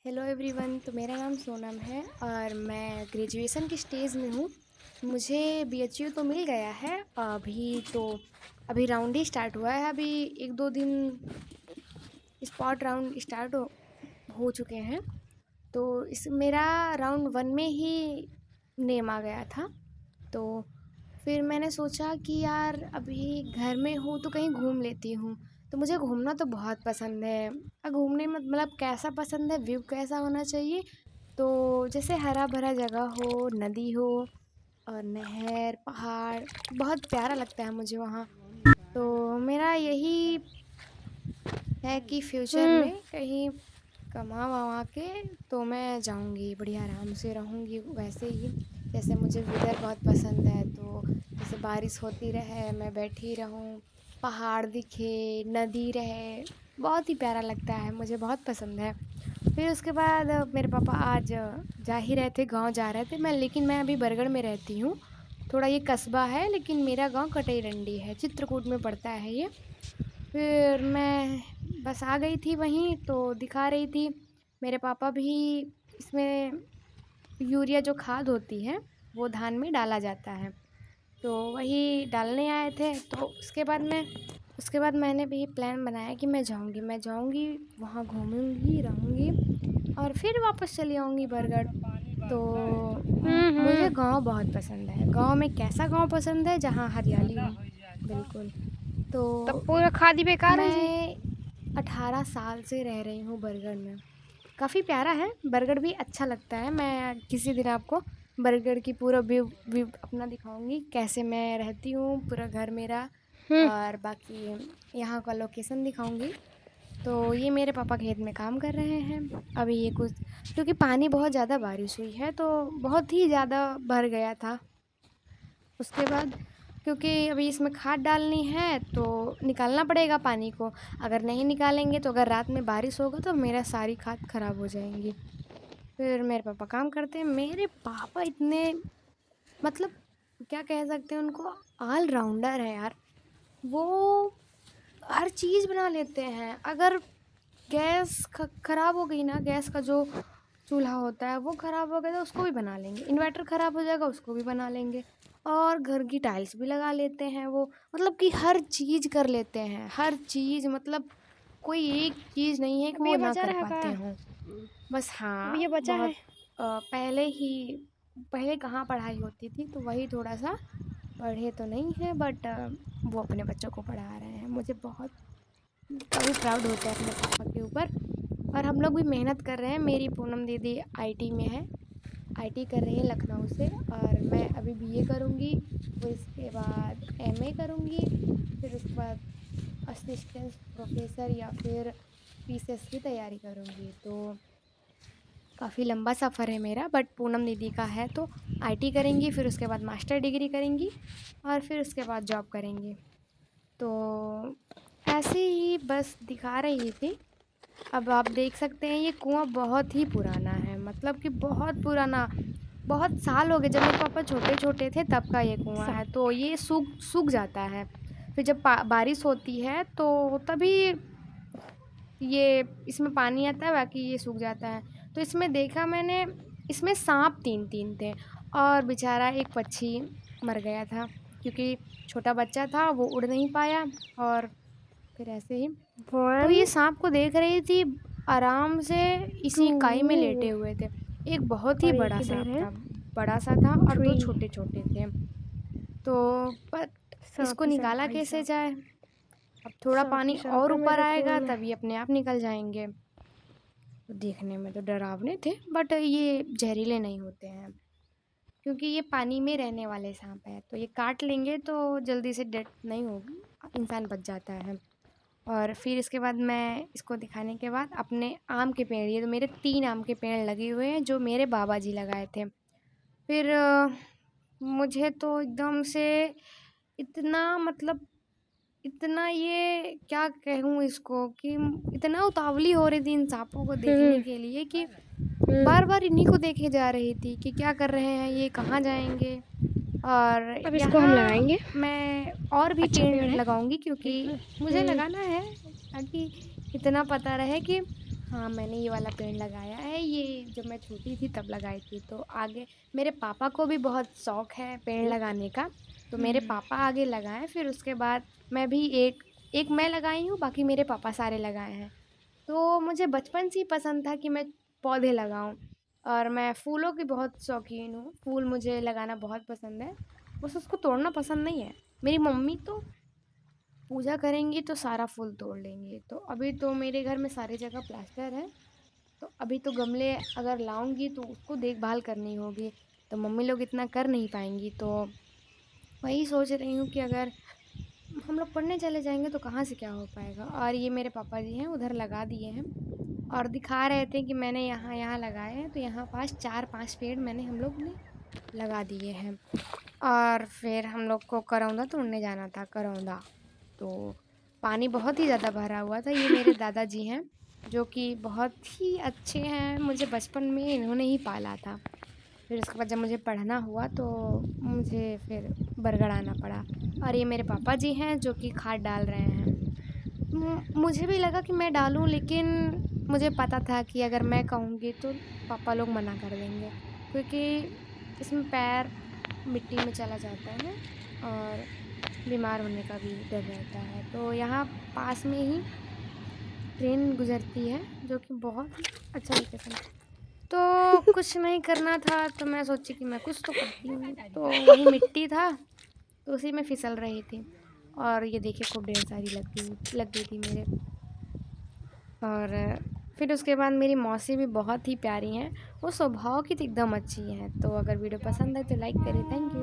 Hello everyone. तो मेरा नाम सोनम है और मैं ग्रेजुएशन की स्टेज में हूँ। मुझे बीएचयू तो मिल गया है अभी राउंड ही स्टार्ट हुआ है। अभी 1-2 दिन स्पॉट राउंड स्टार्ट हो चुके हैं। तो इस मेरा राउंड 1 में ही नेम आ गया था। तो फिर मैंने सोचा कि यार अभी घर में हूँ तो कहीं घूम लेती हूँ। तो मुझे घूमना तो बहुत पसंद है। घूमने में मतलब कैसा पसंद है, व्यू कैसा होना चाहिए, तो जैसे हरा भरा जगह हो, नदी हो और नहर, पहाड़, बहुत प्यारा लगता है मुझे वहाँ। तो मेरा यही है कि फ्यूचर में कहीं कमा वमा के तो मैं जाऊँगी, बढ़िया आराम से रहूँगी वैसे ही। जैसे मुझे वेदर बहुत पसंद है, तो जैसे बारिश होती रहे, मैं बैठी रहूँ, पहाड़ दिखे, नदी रहे, बहुत ही प्यारा लगता है, मुझे बहुत पसंद है। फिर उसके बाद मेरे पापा आज जा ही रहे थे, गाँव जा रहे थे। लेकिन मैं अभी बरगढ़ में रहती हूँ। थोड़ा ये कस्बा है लेकिन मेरा गाँव कटई-डंडी है, चित्रकूट में पड़ता है ये। फिर मैं बस आ गई थी वहीं, तो दिखा रही थी। मेरे पापा भी इसमें यूरिया जो खाद होती है वो धान में डाला जाता है, तो वही डालने आए थे। तो उसके बाद मैंने भी प्लान बनाया कि मैं जाऊँगी वहाँ, घूमूँगी, रहूँगी और फिर वापस चली आऊँगी बरगढ़। तो मुझे गाँव बहुत पसंद है। गाँव में कैसा गाँव पसंद है, जहाँ हरियाली हो, बिल्कुल। तब तो पूरा खादी बेकार है जी। मैं 18 साल से रह रही हूँ बरगढ़ में। काफ़ी प्यारा है, बरगढ़ भी अच्छा लगता है। मैं किसी दिन आपको बरगढ़ की पूरा व्यू अपना दिखाऊँगी, कैसे मैं रहती हूँ, पूरा घर मेरा, और बाकी यहाँ का लोकेशन दिखाऊँगी। तो ये मेरे पापा खेत में काम कर रहे हैं। अभी ये कुछ, क्योंकि पानी बहुत ज़्यादा बारिश हुई है तो बहुत ही ज़्यादा भर गया था। उसके बाद क्योंकि अभी इसमें खाद डालनी है तो निकालना पड़ेगा पानी को। अगर नहीं निकालेंगे तो अगर रात में बारिश होगा तो मेरा सारी खाद ख़राब हो जाएंगी। फिर मेरे पापा काम करते हैं। मेरे पापा इतने, मतलब क्या कह सकते हैं उनको, ऑल राउंडर है यार। वो हर चीज़ बना लेते हैं। अगर गैस ख़राब हो गई ना, गैस का जो चूल्हा होता है वो ख़राब हो गया तो उसको भी बना लेंगे। इन्वर्टर ख़राब हो जाएगा, उसको भी बना लेंगे। और घर की टाइल्स भी लगा लेते हैं वो। मतलब कि हर चीज़ कर लेते हैं, हर चीज़, मतलब कोई एक चीज़ नहीं है कि अब वो ये ना बचा कर रहा पाते का। हों। बस अब हाँ, ये बचा है। बहुत पहले कहाँ पढ़ाई होती थी, तो वही थोड़ा-सा पढ़े तो नहीं हैं, बट वो अपने बच्चों को पढ़ा रहे हैं। मुझे बहुत काफ़ी प्राउड होता है अपने पापा के ऊपर। और हम लोग भी मेहनत कर रहे हैं। मेरी पूनम दीदी आईटी में है, आईटी कर रही है लखनऊ से, और मैं अभी बीए करूँगी, फिर इसके बाद एमए करूँगी, फिर उसके बाद असिस्टेंट प्रोफेसर या फिर पीसीएस की तैयारी करूँगी। तो काफ़ी लंबा सफ़र है मेरा, बट पूनम दीदी का है तो आईटी करेंगी, फिर उसके बाद मास्टर डिग्री करेंगी और फिर उसके बाद जॉब करेंगी। तो ऐसे ही बस दिखा रही थी। अब आप देख सकते हैं ये कुआँ बहुत ही पुराना है, मतलब कि बहुत पुराना। बहुत साल हो गए, जब मेरे पापा छोटे-छोटे थे तब का ये कुआँ है। तो ये सूख जाता है। फिर जब बारिश होती है तो तभी ये इसमें पानी आता है, बाकी ये सूख जाता है। तो इसमें देखा मैंने, इसमें साँप 3-3 थे और बेचारा एक पक्षी मर गया था, क्योंकि छोटा बच्चा था, वो उड़ नहीं पाया। और फिर ऐसे ही तो ये सांप को देख रही थी, आराम से इसी काई में लेटे हुए थे। एक बहुत ही और ये बड़ा किधर सांप है? था, बड़ा-सा था, और 2 थ्री। छोटे-छोटे थे। तो बट सांप इसको ही सब निकाला भाई कैसे साहब। जाए? अब थोड़ा सांप ही पानी सांप और है ऊपर मेरे कुएं आएगा में। तब ये अपने आप निकल जाएँगे। तो देखने में तो डरावने थे, बट ये ज़हरीले नहीं होते हैं, क्योंकि ये पानी में रहने वाले सांप हैं। तो ये काट लेंगे तो जल्दी से डेथ नहीं होगी, इंसान बच जाता है। और फिर इसके बाद मैं इसको दिखाने के बाद अपने आम के पेड़, ये तो मेरे 3 आम के पेड़ लगे हुए हैं जो मेरे बाबा जी लगाए थे। फिर मुझे तो एकदम से इतना, मतलब इतना, ये क्या कहूँ इसको, कि इतना उतावली हो रही थी इन सांपों को देखने के लिए कि बार-बार इन्हीं को देखे जा रही थी कि क्या कर रहे हैं ये, कहाँ जाएँगे। और अब इसको हम यहाँ लगाएंगे। मैं और भी अच्छा पेड़ पेड़ है। लगाऊँगी, क्योंकि मुझे लगाना है, ताकि इतना पता रहे कि हाँ, मैंने ये वाला पेड़ लगाया है, जब मैं छोटी थी तब लगाई थी। तो आगे मेरे पापा को भी बहुत शौक़ है पेड़ लगाने का, तो मेरे पापा आगे लगाएँ, फिर उसके बाद मैं भी एक मैं लगाई हूँ, बाकी मेरे पापा सारे लगाए हैं। तो मुझे बचपन से ही पसंद था कि मैं पौधे लगाऊँ, और मैं फूलों की बहुत शौकीन हूँ। फूल मुझे लगाना बहुत पसंद है, बस उसको तोड़ना पसंद नहीं है। मेरी मम्मी तो पूजा करेंगी तो सारा फूल तोड़ लेंगी। तो अभी तो मेरे घर में सारी जगह प्लास्टर है, तो अभी तो गमले अगर लाऊंगी तो उसको देखभाल करनी होगी, तो मम्मी लोग इतना कर नहीं पाएंगी। तो वही सोच रही हूँ कि अगर हम लोग पढ़ने चले जाएंगे तो कहाँ से क्या हो पाएगा। और ये मेरे पापा जी हैं, उधर लगा दिए हैं और दिखा रहे थे कि मैंने यहाँ यहाँ लगाए हैं, तो यहाँ पास 4-5 पेड़ हम लोग ने लगा दिए हैं। और फिर हम लोग को करौंदा तोड़ने जाना था, करौंदा। तो पानी बहुत ही ज़्यादा भरा हुआ था। ये मेरे दादाजी हैं, जो कि बहुत ही अच्छे हैं, मुझे बचपन में इन्होंने ही पाला था। फिर उसके बाद जब मुझे पढ़ना हुआ तो मुझे फिर बरगढ़ आना पड़ा। और ये मेरे पापा जी हैं, जो कि खाद डाल रहे हैं। मुझे भी लगा कि मैं डालूं, लेकिन मुझे पता था कि अगर मैं कहूँगी तो पापा लोग मना कर देंगे, क्योंकि इसमें पैर मिट्टी में चला जाता है और बीमार होने का भी डर रहता है। तो यहाँ पास में ही ट्रेन गुजरती है, जो कि बहुत ही अच्छा लोकेशन है। तो कुछ नहीं करना था, तो मैं सोची कि मैं कुछ तो करती हूँ। तो वही मिट्टी था, तो उसी में फिसल रही थी, और ये देखिए खूब ढेर सारी लग गई थी मेरे। और फिर उसके बाद मेरी मौसी भी बहुत ही प्यारी हैं, वो स्वभाव की तो एकदम अच्छी हैं। तो अगर वीडियो पसंद है तो लाइक करें। Thank you.